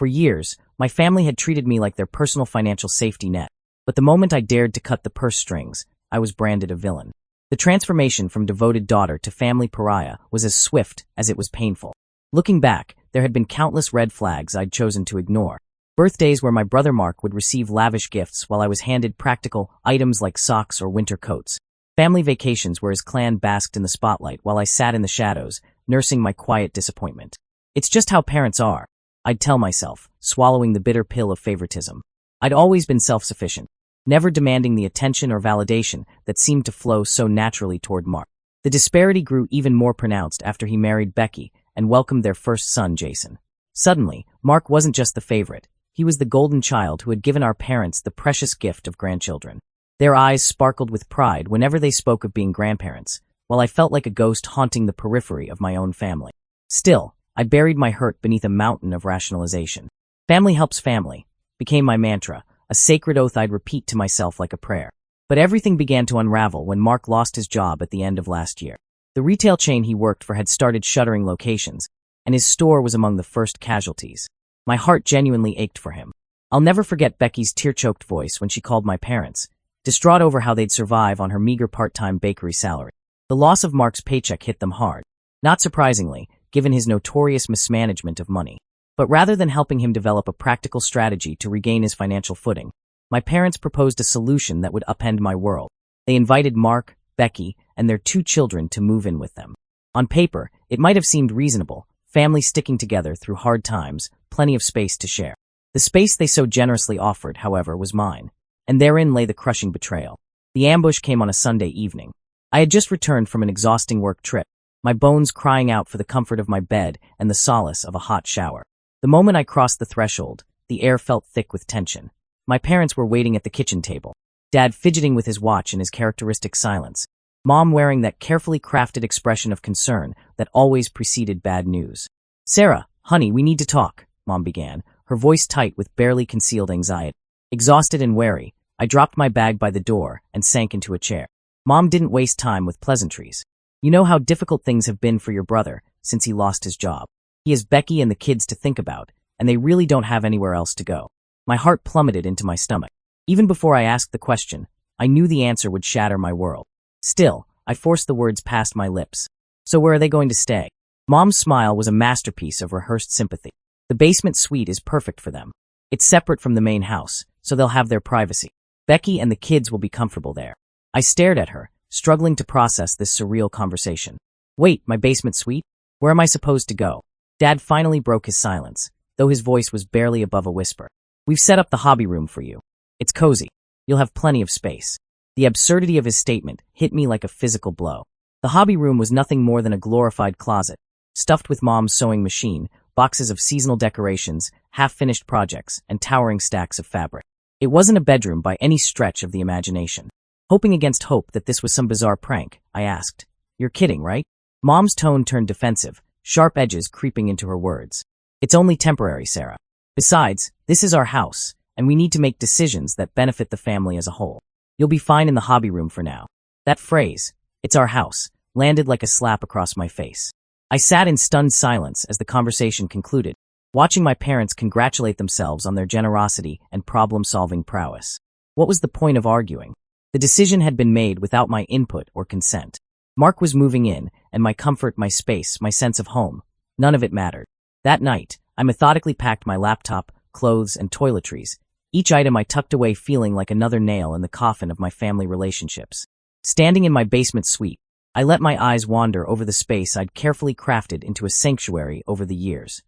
For years, my family had treated me like their personal financial safety net, but the moment I dared to cut the purse strings, I was branded a villain. The transformation from devoted daughter to family pariah was as swift as it was painful. Looking back, there had been countless red flags I'd chosen to ignore. Birthdays where my brother Mark would receive lavish gifts while I was handed practical items like socks or winter coats. Family vacations where his clan basked in the spotlight while I sat in the shadows, nursing my quiet disappointment. It's just how parents are, I'd tell myself, swallowing the bitter pill of favoritism. I'd always been self-sufficient, never demanding the attention or validation that seemed to flow so naturally toward Mark. The disparity grew even more pronounced after he married Becky and welcomed their first son, Jason. Suddenly, Mark wasn't just the favorite. He was the golden child who had given our parents the precious gift of grandchildren. Their eyes sparkled with pride whenever they spoke of being grandparents, while I felt like a ghost haunting the periphery of my own family. Still, I buried my hurt beneath a mountain of rationalization. Family helps family became my mantra, a sacred oath I'd repeat to myself like a prayer. But everything began to unravel when Mark lost his job at the end of last year. The retail chain he worked for had started shuttering locations, and his store was among the first casualties. My heart genuinely ached for him. I'll never forget Becky's tear-choked voice when she called my parents, distraught over how they'd survive on her meager part-time bakery salary. The loss of Mark's paycheck hit them hard, not surprisingly, given his notorious mismanagement of money. But rather than helping him develop a practical strategy to regain his financial footing, my parents proposed a solution that would upend my world. They invited Mark, Becky, and their 2 children to move in with them. On paper, it might have seemed reasonable, family sticking together through hard times, plenty of space to share. The space they so generously offered, however, was mine, and therein lay the crushing betrayal. The ambush came on a Sunday evening. I had just returned from an exhausting work trip, my bones crying out for the comfort of my bed and the solace of a hot shower. The moment I crossed the threshold, the air felt thick with tension. My parents were waiting at the kitchen table, Dad fidgeting with his watch in his characteristic silence, Mom wearing that carefully crafted expression of concern that always preceded bad news. "Sarah, honey, we need to talk," Mom began, her voice tight with barely concealed anxiety. Exhausted and wary, I dropped my bag by the door and sank into a chair. Mom didn't waste time with pleasantries. "You know how difficult things have been for your brother since he lost his job. He has Becky and the kids to think about, and they really don't have anywhere else to go." My heart plummeted into my stomach. Even before I asked the question, I knew the answer would shatter my world. Still, I forced the words past my lips. "So where are they going to stay?" Mom's smile was a masterpiece of rehearsed sympathy. "The basement suite is perfect for them. It's separate from the main house, so they'll have their privacy. Becky and the kids will be comfortable there." I stared at her, struggling to process this surreal conversation. "Wait, my basement suite? Where am I supposed to go?" Dad finally broke his silence, though his voice was barely above a whisper. "We've set up the hobby room for you. It's cozy. You'll have plenty of space." The absurdity of his statement hit me like a physical blow. The hobby room was nothing more than a glorified closet, stuffed with Mom's sewing machine, boxes of seasonal decorations, half-finished projects, and towering stacks of fabric. It wasn't a bedroom by any stretch of the imagination. Hoping against hope that this was some bizarre prank, I asked, "You're kidding, right?" Mom's tone turned defensive, sharp edges creeping into her words. "It's only temporary, Sarah. Besides, this is our house, and we need to make decisions that benefit the family as a whole. You'll be fine in the hobby room for now." That phrase, "it's our house," landed like a slap across my face. I sat in stunned silence as the conversation concluded, watching my parents congratulate themselves on their generosity and problem-solving prowess. What was the point of arguing? The decision had been made without my input or consent. Mark was moving in, and my comfort, my space, my sense of home, none of it mattered. That night, I methodically packed my laptop, clothes, and toiletries, each item I tucked away feeling like another nail in the coffin of my family relationships. Standing in my basement suite, I let my eyes wander over the space I'd carefully crafted into a sanctuary over the years.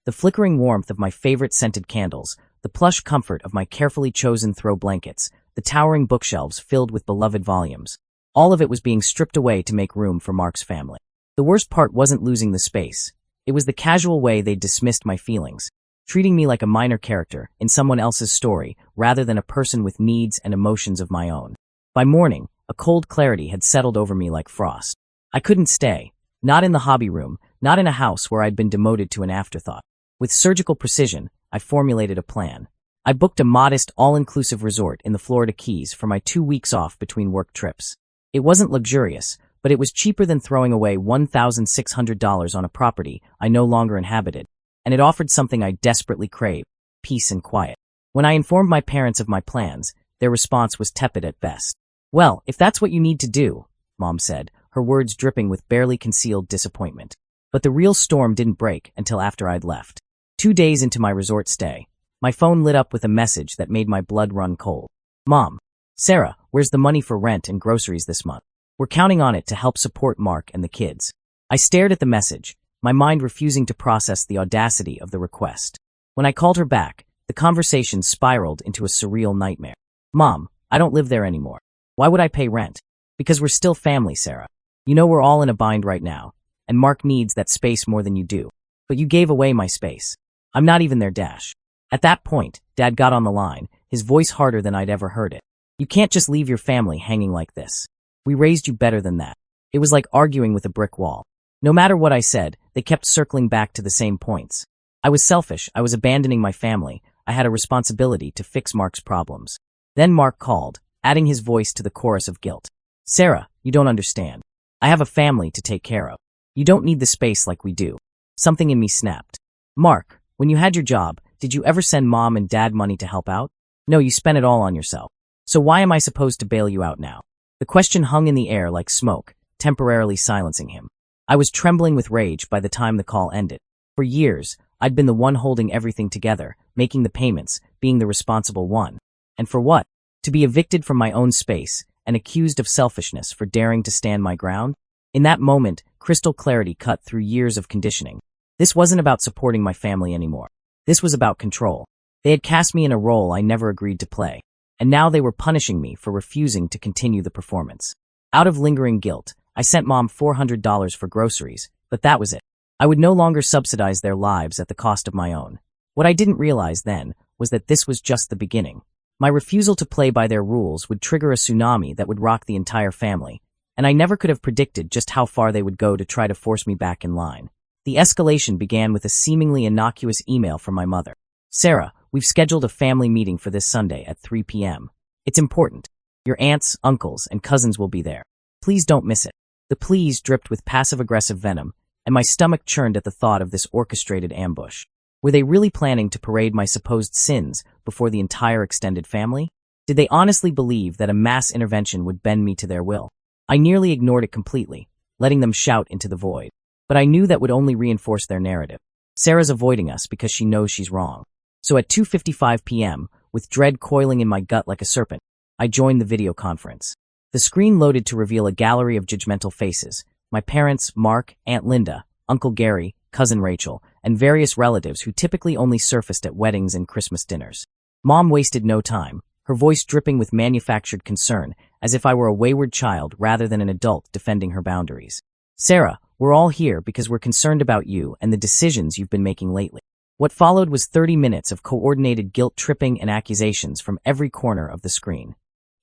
The flickering warmth of my favorite scented candles, the plush comfort of my carefully chosen throw blankets, the towering bookshelves filled with beloved volumes. All of it was being stripped away to make room for Mark's family. The worst part wasn't losing the space. It was the casual way they dismissed my feelings, treating me like a minor character in someone else's story rather than a person with needs and emotions of my own. By morning, a cold clarity had settled over me like frost. I couldn't stay, not in the hobby room, not in a house where I'd been demoted to an afterthought. With surgical precision, I formulated a plan. I booked a modest, all-inclusive resort in the Florida Keys for my 2 weeks off between work trips. It wasn't luxurious, but it was cheaper than throwing away $1,600 on a property I no longer inhabited. and it offered something I desperately craved: peace and quiet. When I informed my parents of my plans, their response was tepid at best. "Well, if that's what you need to do," Mom said, her words dripping with barely concealed disappointment. But the real storm didn't break until after I'd left. 2 days into my resort stay, my phone lit up with a message that made my blood run cold. "Mom, Sarah, where's the money for rent and groceries this month? We're counting on it to help support Mark and the kids." I stared at the message, my mind refusing to process the audacity of the request. When I called her back, the conversation spiraled into a surreal nightmare. "Mom, I don't live there anymore. Why would I pay rent? Because we're still family, Sarah. You know we're all in a bind right now, and Mark needs that space more than you do. But you gave away my space. I'm not even their dash." At that point, Dad got on the line, his voice harder than I'd ever heard it. "You can't just leave your family hanging like this. We raised you better than that." It was like arguing with a brick wall. No matter what I said, they kept circling back to the same points. I was selfish, I was abandoning my family, I had a responsibility to fix Mark's problems. Then Mark called, adding his voice to the chorus of guilt. "Sarah, you don't understand. I have a family to take care of. You don't need the space like we do." Something in me snapped. "Mark, when you had your job, did you ever send Mom and Dad money to help out? No, you spent it all on yourself. So why am I supposed to bail you out now?" The question hung in the air like smoke, temporarily silencing him. I was trembling with rage by the time the call ended. For years, I'd been the one holding everything together, making the payments, being the responsible one. And for what? To be evicted from my own space and accused of selfishness for daring to stand my ground? In that moment, crystal clarity cut through years of conditioning. This wasn't about supporting my family anymore. This was about control. They had cast me in a role I never agreed to play, and now they were punishing me for refusing to continue the performance. Out of lingering guilt, I sent Mom $400 for groceries, but that was it. I would no longer subsidize their lives at the cost of my own. What I didn't realize then was that this was just the beginning. My refusal to play by their rules would trigger a tsunami that would rock the entire family, and I never could have predicted just how far they would go to try to force me back in line. The escalation began with a seemingly innocuous email from my mother. "Sarah, we've scheduled a family meeting for this Sunday at 3 p.m. It's important. Your aunts, uncles, and cousins will be there. Please don't miss it." The pleas dripped with passive-aggressive venom, and my stomach churned at the thought of this orchestrated ambush. Were they really planning to parade my supposed sins before the entire extended family? Did they honestly believe that a mass intervention would bend me to their will? I nearly ignored it completely, letting them shout into the void. But I knew that would only reinforce their narrative. Sarah's avoiding us because she knows she's wrong. So at 2:55 p.m., with dread coiling in my gut like a serpent, I joined the video conference. The screen loaded to reveal a gallery of judgmental faces: my parents, Mark, Aunt Linda, Uncle Gary, Cousin Rachel, and various relatives who typically only surfaced at weddings and Christmas dinners. Mom wasted no time, her voice dripping with manufactured concern, as if I were a wayward child rather than an adult defending her boundaries. "Sarah, we're all here because we're concerned about you and the decisions you've been making lately." What followed was 30 minutes of coordinated guilt-tripping and accusations from every corner of the screen.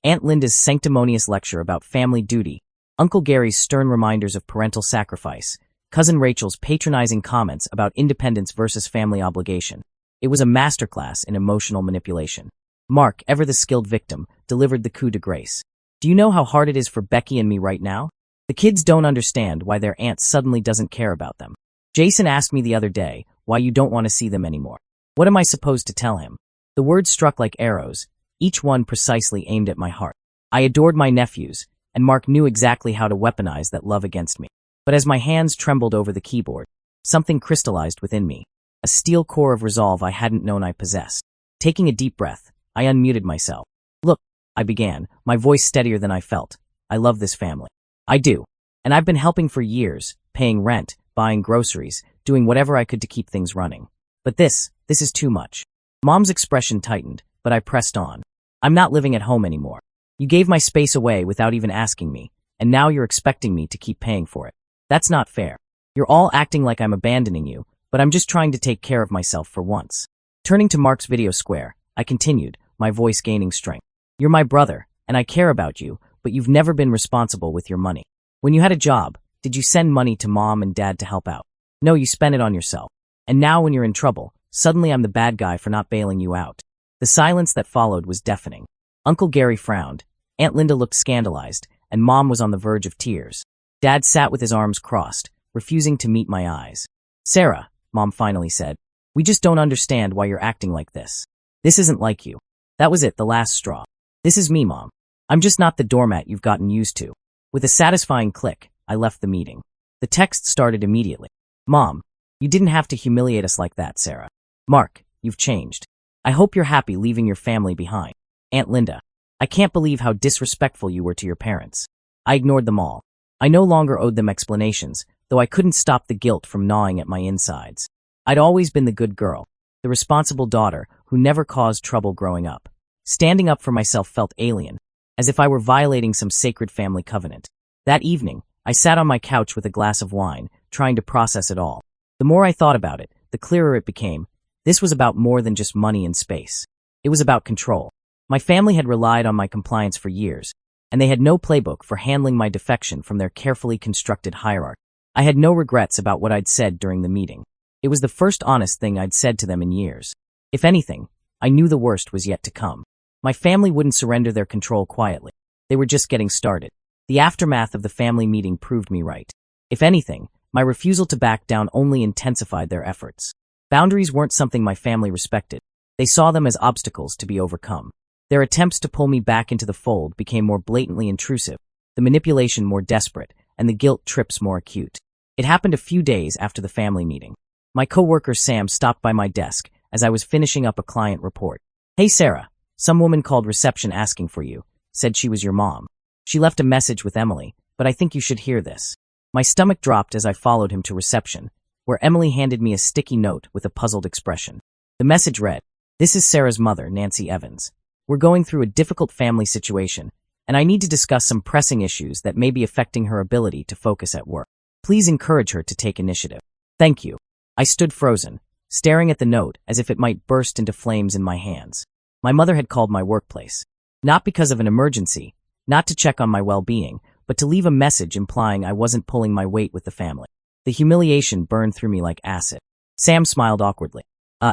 Aunt Linda's sanctimonious lecture about family duty, Uncle Gary's stern reminders of parental sacrifice, Cousin Rachel's patronizing comments about independence versus family obligation. It was a masterclass in emotional manipulation. Mark, ever the skilled victim, delivered the coup de grace. "Do you know how hard it is for Becky and me right now? The kids don't understand why their aunt suddenly doesn't care about them. Jason asked me the other day why you don't want to see them anymore. What am I supposed to tell him?" The words struck like arrows, each one precisely aimed at my heart. I adored my nephews, and Mark knew exactly how to weaponize that love against me. But as my hands trembled over the keyboard, something crystallized within me, a steel core of resolve I hadn't known I possessed. Taking a deep breath, I unmuted myself. "Look," I began, my voice steadier than I felt, "I love this family. I do. And I've been helping for years, paying rent, buying groceries, doing whatever I could to keep things running. But this is too much." Mom's expression tightened, but I pressed on. "I'm not living at home anymore. You gave my space away without even asking me, and now you're expecting me to keep paying for it. That's not fair. You're all acting like I'm abandoning you, but I'm just trying to take care of myself for once." Turning to Mark's video square, I continued, my voice gaining strength. "You're my brother, and I care about you, but you've never been responsible with your money. When you had a job, did you send money to Mom and Dad to help out? No, you spent it on yourself. And now when you're in trouble, suddenly I'm the bad guy for not bailing you out." The silence that followed was deafening. Uncle Gary frowned, Aunt Linda looked scandalized, and Mom was on the verge of tears. Dad sat with his arms crossed, refusing to meet my eyes. "Sarah," Mom finally said, We just don't understand why you're acting like this. This isn't like you. That was it, the last straw. This is me, Mom. I'm just not the doormat you've gotten used to. With a satisfying click, I left the meeting. The text started immediately. Mom, you didn't have to humiliate us like that, Sarah. Mark, you've changed. I hope you're happy leaving your family behind. Aunt Linda, I can't believe how disrespectful you were to your parents. I ignored them all. I no longer owed them explanations, though I couldn't stop the guilt from gnawing at my insides. I'd always been the good girl, the responsible daughter who never caused trouble growing up. Standing up for myself felt alien, as if I were violating some sacred family covenant. That evening, I sat on my couch with a glass of wine, trying to process it all. The more I thought about it, the clearer it became. This was about more than just money and space. It was about control. My family had relied on my compliance for years, and they had no playbook for handling my defection from their carefully constructed hierarchy. I had no regrets about what I'd said during the meeting. It was the first honest thing I'd said to them in years. If anything, I knew the worst was yet to come. My family wouldn't surrender their control quietly. They were just getting started. The aftermath of the family meeting proved me right. If anything, my refusal to back down only intensified their efforts. Boundaries weren't something my family respected. They saw them as obstacles to be overcome. Their attempts to pull me back into the fold became more blatantly intrusive, the manipulation more desperate, and the guilt trips more acute. It happened a few days after the family meeting. My coworker Sam stopped by my desk as I was finishing up a client report. Hey Sarah, some woman called reception asking for you, said she was your mom. She left a message with Emily, but I think you should hear this. My stomach dropped as I followed him to reception, where Emily handed me a sticky note with a puzzled expression. The message read, "This is Sarah's mother, Nancy Evans. We're going through a difficult family situation, and I need to discuss some pressing issues that may be affecting her ability to focus at work. Please encourage her to take initiative. Thank you." I stood frozen, staring at the note as if it might burst into flames in my hands. My mother had called my workplace. Not because of an emergency, not to check on my well-being, but to leave a message implying I wasn't pulling my weight with the family. The humiliation burned through me like acid. Sam smiled awkwardly.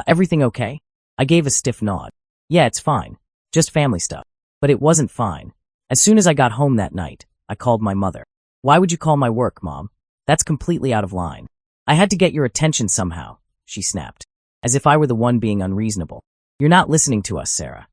Everything okay?" I gave a stiff nod. "Yeah, it's fine. Just family stuff." But it wasn't fine. As soon as I got home that night, I called my mother. "Why would you call my work, Mom? That's completely out of line." "I had to get your attention somehow," she snapped, as if I were the one being unreasonable. "You're not listening to us, Sarah.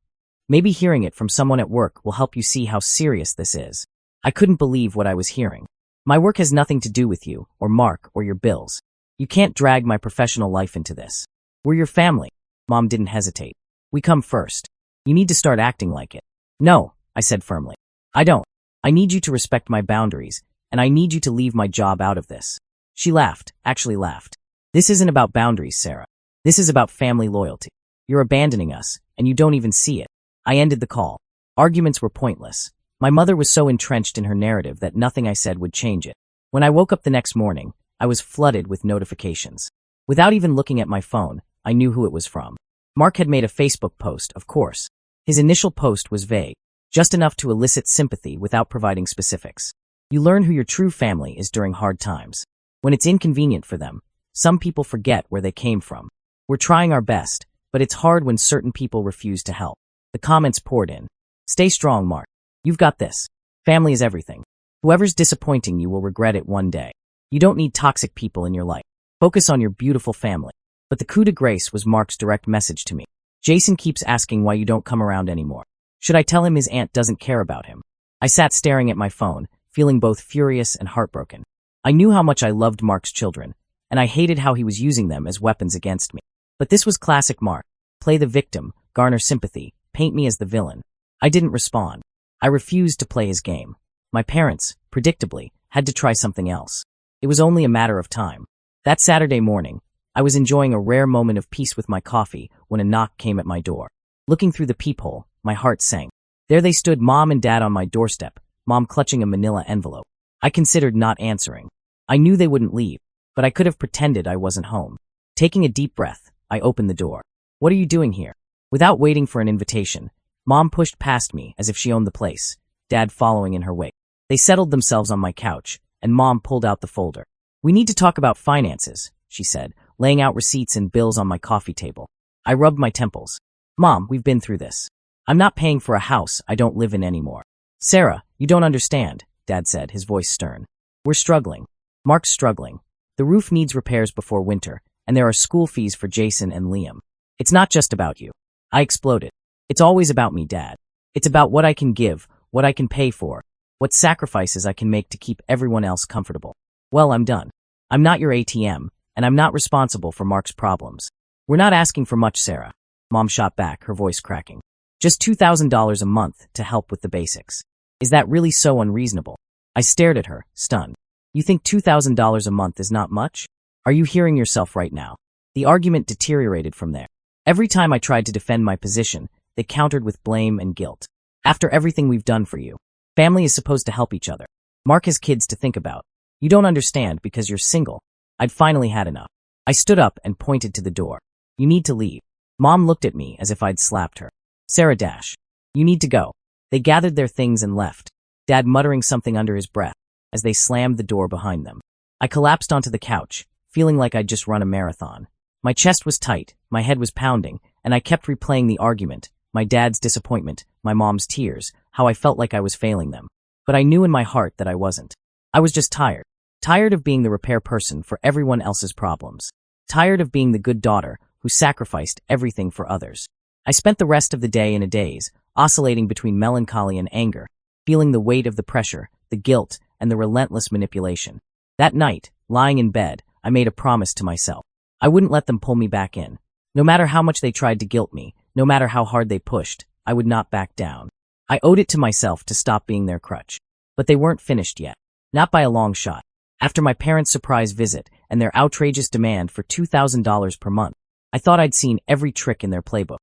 Maybe hearing it from someone at work will help you see how serious this is." I couldn't believe what I was hearing. "My work has nothing to do with you, or Mark, or your bills. You can't drag my professional life into this. We're your family." Mom didn't hesitate. "We come first. You need to start acting like it." "No," I said firmly. "I don't. I need you to respect my boundaries, and I need you to leave my job out of this." She laughed, actually laughed. "This isn't about boundaries, Sarah. This is about family loyalty. You're abandoning us, and you don't even see it." I ended the call. Arguments were pointless. My mother was so entrenched in her narrative that nothing I said would change it. When I woke up the next morning, I was flooded with notifications. Without even looking at my phone, I knew who it was from. Mark had made a Facebook post, of course. His initial post was vague, just enough to elicit sympathy without providing specifics. You learn who your true family is during hard times. When it's inconvenient for them, some people forget where they came from. We're trying our best, but it's hard when certain people refuse to help. The comments poured in. "Stay strong, Mark. You've got this. Family is everything. Whoever's disappointing you will regret it one day. You don't need toxic people in your life. Focus on your beautiful family." But the coup de grace was Mark's direct message to me. "Jason keeps asking why you don't come around anymore. Should I tell him his aunt doesn't care about him?" I sat staring at my phone, feeling both furious and heartbroken. I knew how much I loved Mark's children, and I hated how he was using them as weapons against me. But this was classic Mark. Play the victim, garner sympathy, paint me as the villain. I didn't respond. I refused to play his game. My parents, predictably, had to try something else. It was only a matter of time. That Saturday morning, I was enjoying a rare moment of peace with my coffee when a knock came at my door. Looking through the peephole, my heart sank. There they stood, Mom and Dad on my doorstep, Mom clutching a manila envelope. I considered not answering. I knew they wouldn't leave, but I could have pretended I wasn't home. Taking a deep breath, I opened the door. "What are you doing here?" Without waiting for an invitation, Mom pushed past me as if she owned the place, Dad following in her wake. They settled themselves on my couch, and Mom pulled out the folder. "We need to talk about finances," she said, laying out receipts and bills on my coffee table. I rubbed my temples. "Mom, we've been through this. I'm not paying for a house I don't live in anymore." "Sarah, you don't understand," Dad said, his voice stern. "We're struggling. Mark's struggling. The roof needs repairs before winter, and there are school fees for Jason and Liam. It's not just about you. I exploded. It's always about me, Dad. It's about what I can give, what I can pay for, what sacrifices I can make to keep everyone else comfortable. Well, I'm done. I'm not your ATM, and I'm not responsible for Mark's problems. We're not asking for much, Sarah. Mom shot back, her voice cracking. Just $2,000 a month to help with the basics. Is that really so unreasonable? I stared at her, stunned. You think $2,000 a month is not much? Are you hearing yourself right now? The argument deteriorated from there. Every time I tried to defend my position, they countered with blame and guilt. After everything we've done for you, family is supposed to help each other. Mark has kids to think about. You don't understand because you're single. I'd finally had enough. I stood up and pointed to the door. You need to leave. Mom looked at me as if I'd slapped her. Sarah Dash. You need to go. They gathered their things and left, Dad muttering something under his breath as they slammed the door behind them. I collapsed onto the couch, feeling like I'd just run a marathon. My chest was tight, my head was pounding, and I kept replaying the argument, my dad's disappointment, my mom's tears, how I felt like I was failing them. But I knew in my heart that I wasn't. I was just tired. Tired of being the repair person for everyone else's problems. Tired of being the good daughter who sacrificed everything for others. I spent the rest of the day in a daze, oscillating between melancholy and anger, feeling the weight of the pressure, the guilt, and the relentless manipulation. That night, lying in bed, I made a promise to myself. I wouldn't let them pull me back in. No matter how much they tried to guilt me, no matter how hard they pushed, I would not back down. I owed it to myself to stop being their crutch. But they weren't finished yet. Not by a long shot. After my parents' surprise visit and their outrageous demand for $2,000 per month, I thought I'd seen every trick in their playbook.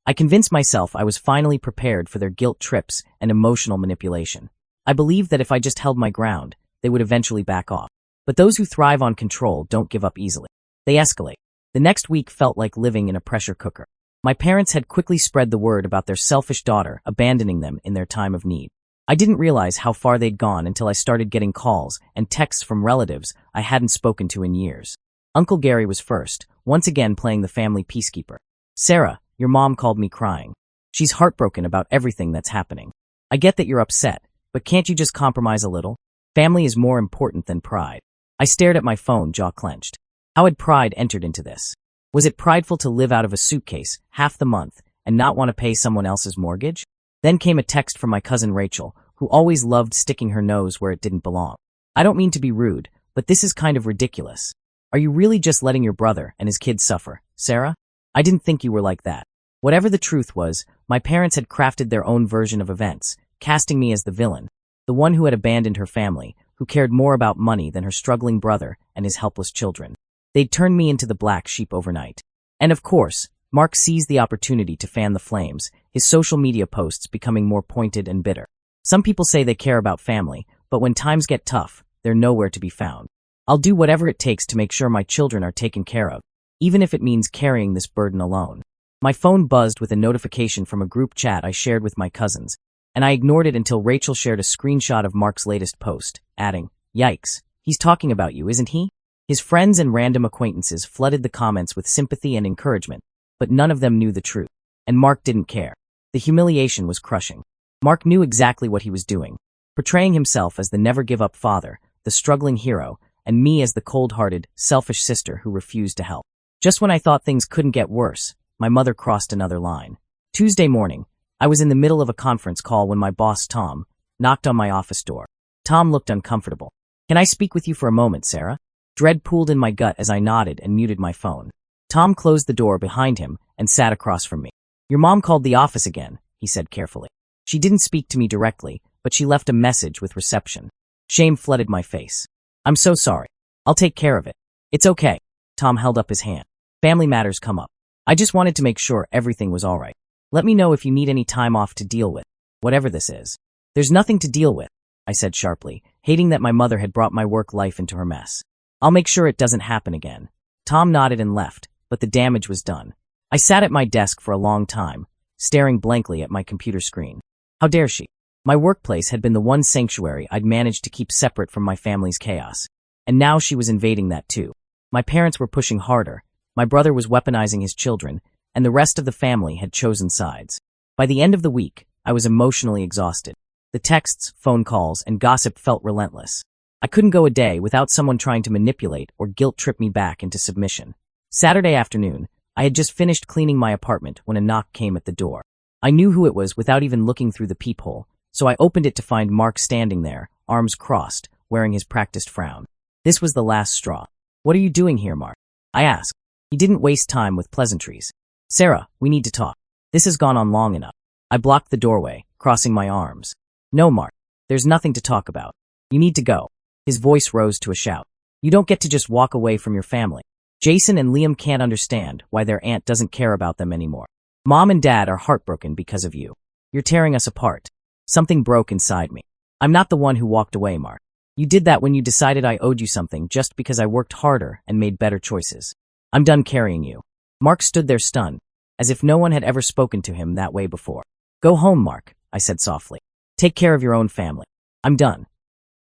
I convinced myself I was finally prepared for their guilt trips and emotional manipulation. I believed that if I just held my ground, they would eventually back off. But those who thrive on control don't give up easily. They escalate. The next week felt like living in a pressure cooker. My parents had quickly spread the word about their selfish daughter abandoning them in their time of need. I didn't realize how far they'd gone until I started getting calls and texts from relatives I hadn't spoken to in years. Uncle Gary was first, once again playing the family peacekeeper. Sarah, your mom called me crying. She's heartbroken about everything that's happening. I get that you're upset, but can't you just compromise a little? Family is more important than pride. I stared at my phone, jaw clenched. How had pride entered into this? Was it prideful to live out of a suitcase half the month and not want to pay someone else's mortgage? Then came a text from my cousin Rachel, who always loved sticking her nose where it didn't belong. I don't mean to be rude, but this is kind of ridiculous. Are you really just letting your brother and his kids suffer, Sarah? I didn't think you were like that. Whatever the truth was, my parents had crafted their own version of events, casting me as the villain, the one who had abandoned her family, who cared more about money than her struggling brother and his helpless children. They'd turned me into the black sheep overnight. And of course, Mark seized the opportunity to fan the flames, his social media posts becoming more pointed and bitter. Some people say they care about family, but when times get tough, they're nowhere to be found. I'll do whatever it takes to make sure my children are taken care of, even if it means carrying this burden alone. My phone buzzed with a notification from a group chat I shared with my cousins, and I ignored it until Rachel shared a screenshot of Mark's latest post, adding, "Yikes, he's talking about you, isn't he?" His friends and random acquaintances flooded the comments with sympathy and encouragement, but none of them knew the truth. And Mark didn't care. The humiliation was crushing. Mark knew exactly what he was doing, portraying himself as the never-give-up father, the struggling hero, and me as the cold-hearted, selfish sister who refused to help. Just when I thought things couldn't get worse, my mother crossed another line. Tuesday morning, I was in the middle of a conference call when my boss, Tom, knocked on my office door. Tom looked uncomfortable. "Can I speak with you for a moment, Sarah?" Dread pooled in my gut as I nodded and muted my phone. Tom closed the door behind him and sat across from me. "Your mom called the office again," he said carefully. "She didn't speak to me directly, but she left a message with reception." Shame flooded my face. "I'm so sorry. I'll take care of it." "It's okay." Tom held up his hand. "Family matters come up. I just wanted to make sure everything was all right. Let me know if you need any time off to deal with whatever this is." "There's nothing to deal with," I said sharply, hating that my mother had brought my work life into her mess. "I'll make sure it doesn't happen again." Tom nodded and left, but the damage was done. I sat at my desk for a long time, staring blankly at my computer screen. How dare she? My workplace had been the one sanctuary I'd managed to keep separate from my family's chaos. And now she was invading that too. My parents were pushing harder, my brother was weaponizing his children, and the rest of the family had chosen sides. By the end of the week, I was emotionally exhausted. The texts, phone calls, and gossip felt relentless. I couldn't go a day without someone trying to manipulate or guilt-trip me back into submission. Saturday afternoon, I had just finished cleaning my apartment when a knock came at the door. I knew who it was without even looking through the peephole, so I opened it to find Mark standing there, arms crossed, wearing his practiced frown. This was the last straw. "What are you doing here, Mark?" I asked. He didn't waste time with pleasantries. "Sarah, we need to talk. This has gone on long enough." I blocked the doorway, crossing my arms. "No, Mark. There's nothing to talk about. You need to go." His voice rose to a shout. "You don't get to just walk away from your family. Jason and Liam can't understand why their aunt doesn't care about them anymore. Mom and Dad are heartbroken because of you. You're tearing us apart." Something broke inside me. "I'm not the one who walked away, Mark. You did that when you decided I owed you something just because I worked harder and made better choices. I'm done carrying you." Mark stood there stunned, as if no one had ever spoken to him that way before. "Go home, Mark," I said softly. "Take care of your own family. I'm done."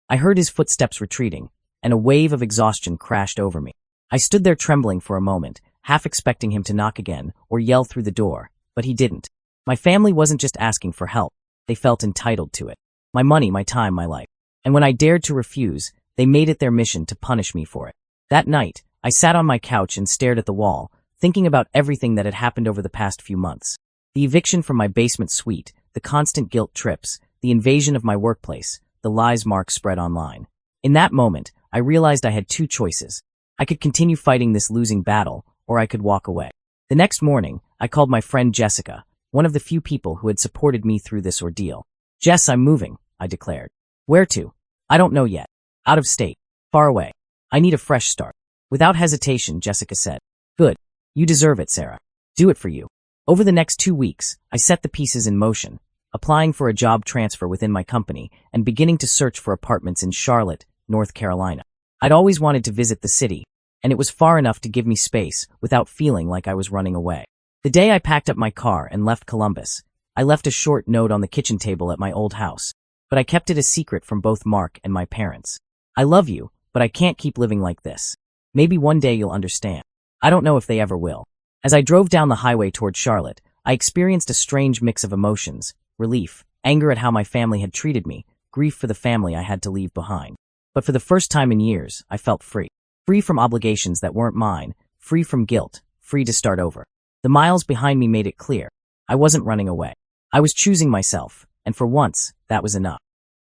I heard his footsteps retreating, and a wave of exhaustion crashed over me. I stood there trembling for a moment, half expecting him to knock again or yell through the door, but he didn't. My family wasn't just asking for help. They felt entitled to it. My money, my time, my life. And when I dared to refuse, they made it their mission to punish me for it. That night, I sat on my couch and stared at the wall, thinking about everything that had happened over the past few months. The eviction from my basement suite, the constant guilt trips, the invasion of my workplace, the lies Mark spread online. In that moment, I realized I had two choices. I could continue fighting this losing battle, or I could walk away. The next morning, I called my friend Jessica, one of the few people who had supported me through this ordeal. "Jess, I'm moving," I declared. "Where to?" "I don't know yet. Out of state. Far away. I need a fresh start." Without hesitation, Jessica said, "Good. You deserve it, Sarah. Do it for you." Over the next 2 weeks, I set the pieces in motion, applying for a job transfer within my company and beginning to search for apartments in Charlotte, North Carolina. I'd always wanted to visit the city, and it was far enough to give me space without feeling like I was running away. The day I packed up my car and left Columbus, I left a short note on the kitchen table at my old house, but I kept it a secret from both Mark and my parents. "I love you, but I can't keep living like this. Maybe one day you'll understand." I don't know if they ever will. As I drove down the highway toward Charlotte, I experienced a strange mix of emotions: relief, anger at how my family had treated me, grief for the family I had to leave behind. But for the first time in years, I felt free. Free from obligations that weren't mine, free from guilt, free to start over. The miles behind me made it clear. I wasn't running away. I was choosing myself, and for once, that was enough.